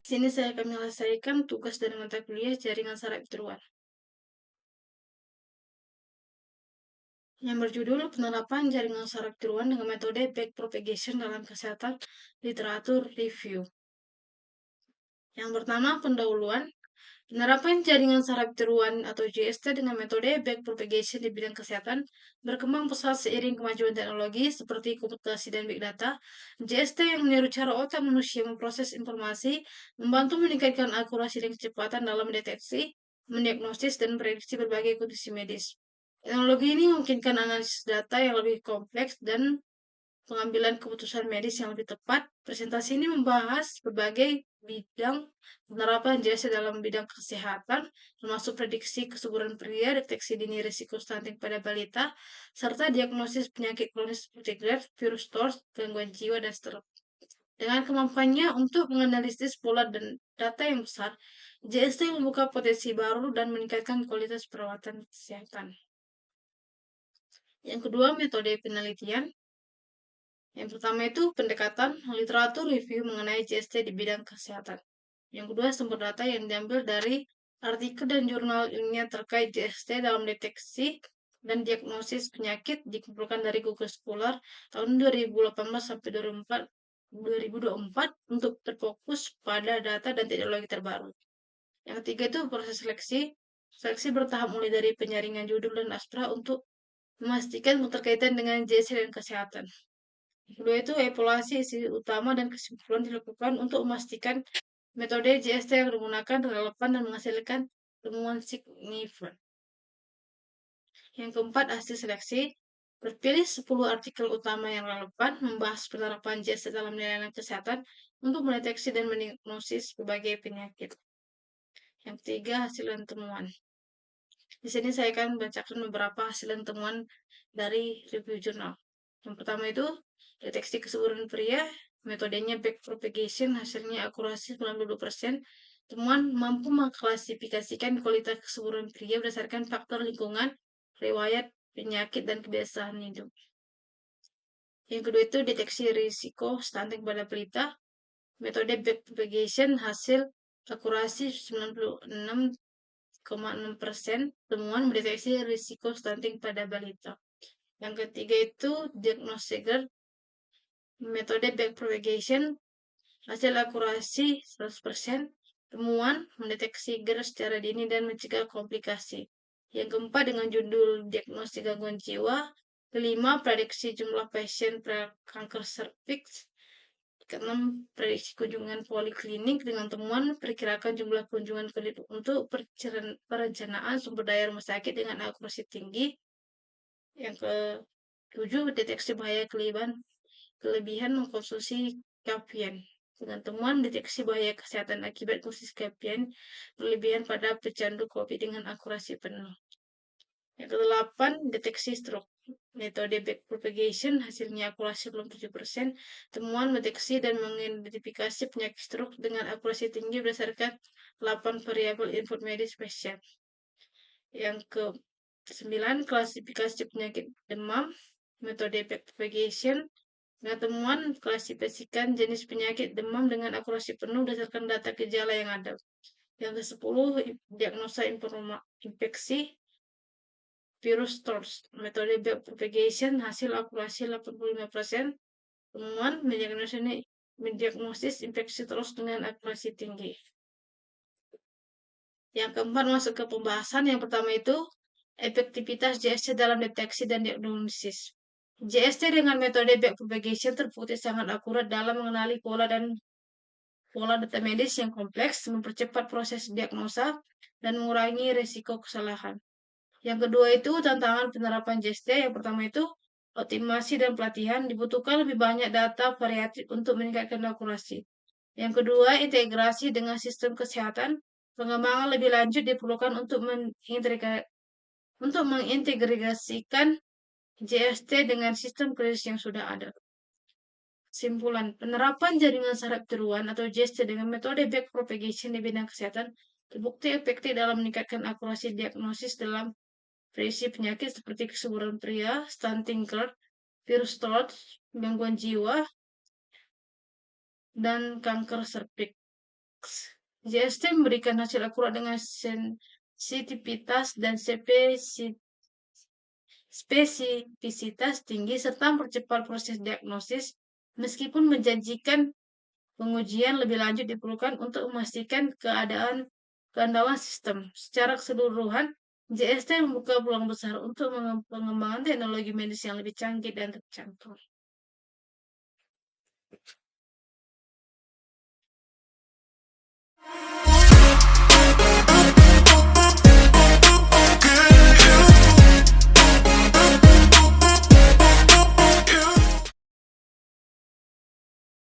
Sini saya akan menyelesaikan tugas dari mata kuliah jaringan saraf tiruan yang berjudul penerapan jaringan saraf tiruan dengan metode backpropagation dalam kesehatan literatur review. Yang pertama, pendahuluan. Penerapan jaringan saraf tiruan atau JST dengan metode backpropagation di bidang kesehatan berkembang pesat seiring kemajuan teknologi seperti komputasi dan big data. JST yang meniru cara otak manusia memproses informasi, membantu meningkatkan akurasi dan kecepatan dalam mendeteksi, mendiagnosis, dan prediksi berbagai kondisi medis. Teknologi ini memungkinkan analisis data yang lebih kompleks dan pengambilan keputusan medis yang lebih tepat. Presentasi ini membahas berbagai bidang penerapan jasa dalam bidang kesehatan, termasuk prediksi kesuburan pria, deteksi dini risiko stunting pada balita, serta diagnosis penyakit kronis seperti GERD, virus TORS, gangguan jiwa, dan stroke. Dengan kemampuannya untuk menganalisis pola dan data yang besar, JST membuka potensi baru dan meningkatkan kualitas perawatan kesehatan. Yang kedua, metode penelitian. Yang pertama itu pendekatan literatur review mengenai JST di bidang kesehatan. Yang kedua, sumber data yang diambil dari artikel dan jurnal ilmiah terkait JST dalam deteksi dan diagnosis penyakit dikumpulkan dari Google Scholar tahun 2018 sampai 2024 untuk terfokus pada data dan teknologi terbaru. Yang ketiga itu proses seleksi. Seleksi bertahap mulai dari penyaringan judul dan naskah untuk memastikan keterkaitan dengan JST dan kesehatan. Kedua itu evaluasi isi utama dan kesimpulan dilakukan untuk memastikan metode JST yang digunakan relevan dan menghasilkan temuan signifikan. Yang keempat, hasil seleksi. Terpilih 10 artikel utama yang relevan membahas penerapan JST dalam layanan kesehatan untuk mendeteksi dan mendiagnosis berbagai penyakit. Yang ketiga, hasil dan temuan. Di sini saya akan membacakan beberapa hasil dan temuan dari review jurnal. Yang pertama itu deteksi kesuburan pria, metodenya backpropagation, hasilnya akurasi 92%. Temuan mampu mengklasifikasikan kualitas kesuburan pria berdasarkan faktor lingkungan, riwayat penyakit, dan kebiasaan hidup. Yang kedua itu deteksi risiko stunting pada balita, metode backpropagation, hasil akurasi 96,6%. Temuan mendeteksi risiko stunting pada balita. Yang ketiga itu diagnosis GERD, metode backpropagation, hasil akurasi 100%, temuan mendeteksi GERD secara dini dan mencegah komplikasi. Yang keempat dengan judul diagnosis gangguan jiwa. Kelima, prediksi jumlah pasien kanker serviks. Keenam, prediksi kunjungan poliklinik dengan temuan perkirakan jumlah kunjungan klinik untuk perencanaan sumber daya rumah sakit dengan akurasi tinggi. Yang ketujuh, deteksi bahaya kelebihan mengkonsumsi kafein. Dengan temuan deteksi bahaya kesehatan akibat konsumsi kafein berlebihan pada pecandu kopi dengan akurasi penuh. Yang kedelapan, deteksi stroke. Metode backpropagation hasilnya akurasi 97%. Temuan mendeteksi dan mengidentifikasi penyakit stroke dengan akurasi tinggi berdasarkan 8 variabel input medis spesial. Yang ke-9, klasifikasi penyakit demam. Metode backpropagation dengan temuan klasifikasikan jenis penyakit demam dengan akurasi penuh berdasarkan data gejala yang ada. Yang ke-10, diagnosa infeksi virus TORS. Metode backpropagation hasil akurasi 85%. Temuan mendiagnosis infeksi TORS dengan akurasi tinggi. Yang keempat masuk ke pembahasan. Yang pertama itu efektivitas JST dalam deteksi dan diagnosis. JST dengan metode backpropagation terbukti sangat akurat dalam mengenali pola data medis yang kompleks, mempercepat proses diagnosa, dan mengurangi risiko kesalahan. Yang kedua itu tantangan penerapan JST. Yang pertama itu optimasi dan pelatihan. Dibutuhkan lebih banyak data variatif untuk meningkatkan akurasi. Yang kedua, integrasi dengan sistem kesehatan. Pengembangan lebih lanjut diperlukan untuk mengintegrasikan JST dengan sistem klinis yang sudah ada. Kesimpulan, penerapan jaringan saraf tiruan atau JST dengan metode backpropagation di bidang kesehatan terbukti efektif dalam meningkatkan akurasi diagnosis dalam prediksi penyakit seperti kesuburan pria, stunting GERD, virus TORS, gangguan jiwa, dan kanker serviks. JST memberikan hasil akurat dengan sensitivitas dan spesifisitas tinggi serta mempercepat proses diagnosis, meskipun menjanjikan pengujian lebih lanjut diperlukan untuk memastikan keandauan sistem. Secara keseluruhan, JST membuka peluang besar untuk pengembangan teknologi medis yang lebih canggih dan terjangkau.